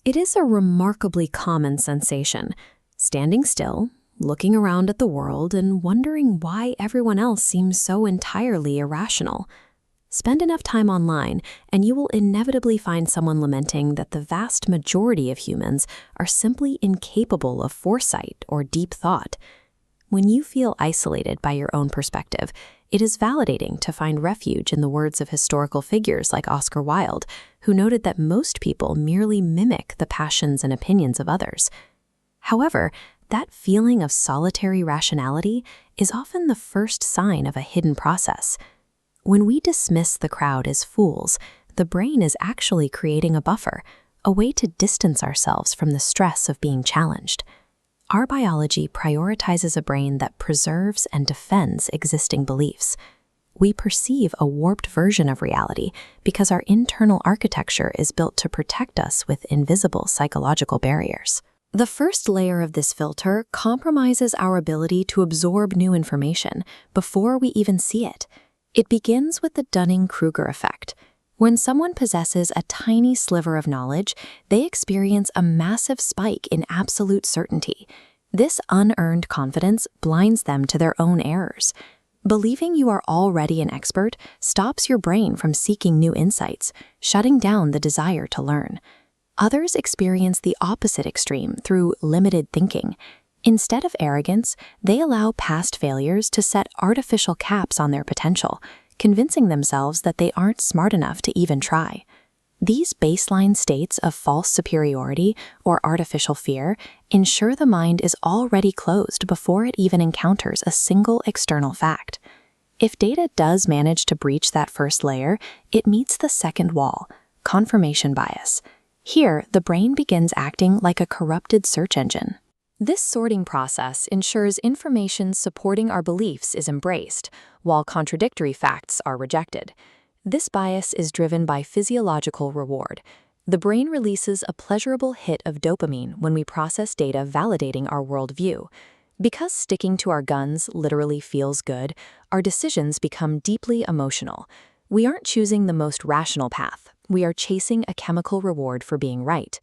It is a remarkably common sensation, standing still, looking around at the world and wondering why everyone else seems so entirely irrational. Spend enough time online, and you will inevitably find someone lamenting that the vast majority of humans are simply incapable of foresight or deep thought. When you feel isolated by your own perspective, it is validating to find refuge in the words of historical figures like Oscar Wilde, who noted that most people merely mimic the passions and opinions of others. However, that feeling of solitary rationality is often the first sign of a hidden process. When we dismiss the crowd as fools, the brain is actually creating a buffer, a way to distance ourselves from the stress of being challenged. Our biology prioritizes a brain that preserves and defends existing beliefs. We perceive a warped version of reality because our internal architecture is built to protect us with invisible psychological barriers. The first layer of this filter compromises our ability to absorb new information before we even see it. It begins with the Dunning-Kruger effect. When someone possesses a tiny sliver of knowledge, they experience a massive spike in absolute certainty. This unearned confidence blinds them to their own errors. Believing you are already an expert stops your brain from seeking new insights, shutting down the desire to learn. Others experience the opposite extreme through limited thinking. Instead of arrogance, they allow past failures to set artificial caps on their potential, convincing themselves that they aren't smart enough to even try. These baseline states of false superiority or artificial fear ensure the mind is already closed before it even encounters a single external fact. If data does manage to breach that first layer, it meets the second wall, confirmation bias. Here, the brain begins acting like a corrupted search engine. This sorting process ensures information supporting our beliefs is embraced, while contradictory facts are rejected. This bias is driven by physiological reward. The brain releases a pleasurable hit of dopamine when we process data validating our worldview. Because sticking to our guns literally feels good, our decisions become deeply emotional. We aren't choosing the most rational path. We are chasing a chemical reward for being right.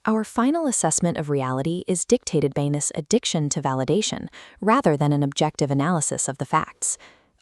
Our final assessment of reality is dictated by this addiction to validation, rather than an objective analysis of the facts.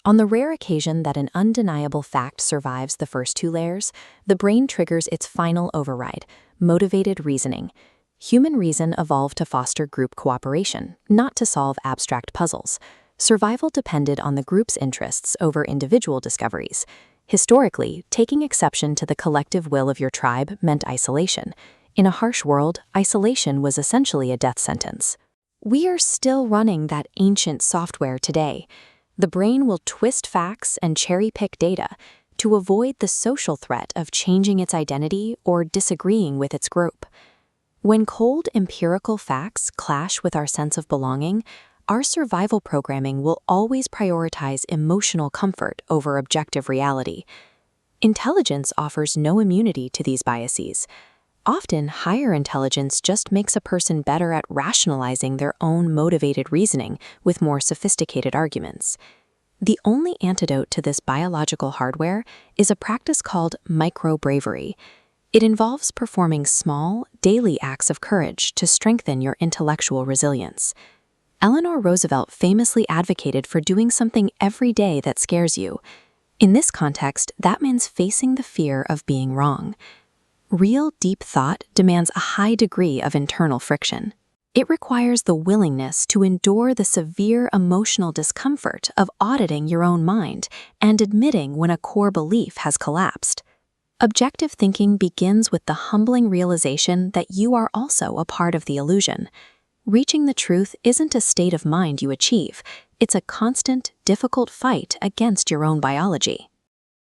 On the rare occasion that an undeniable fact survives the first two layers, the brain triggers its final override, motivated reasoning. Human reason evolved to foster group cooperation, not to solve abstract puzzles. Survival depended on the group's interests over individual discoveries. Historically, taking exception to the collective will of your tribe meant isolation. In a harsh world, isolation was essentially a death sentence. We are still running that ancient software today. The brain will twist facts and cherry-pick data to avoid the social threat of changing its identity or disagreeing with its group. When cold empirical facts clash with our sense of belonging, our survival programming will always prioritize emotional comfort over objective reality. Intelligence offers no immunity to these biases. Often, higher intelligence just makes a person better at rationalizing their own motivated reasoning with more sophisticated arguments. The only antidote to this biological hardware is a practice called micro-bravery. It involves performing small, daily acts of courage to strengthen your intellectual resilience. Eleanor Roosevelt famously advocated for doing something every day that scares you. In this context, that means facing the fear of being wrong. Real deep thought demands a high degree of internal friction. It requires the willingness to endure the severe emotional discomfort of auditing your own mind and admitting when a core belief has collapsed. Objective thinking begins with the humbling realization that you are also a part of the illusion. Reaching the truth isn't a state of mind you achieve, it's a constant, difficult fight against your own biology.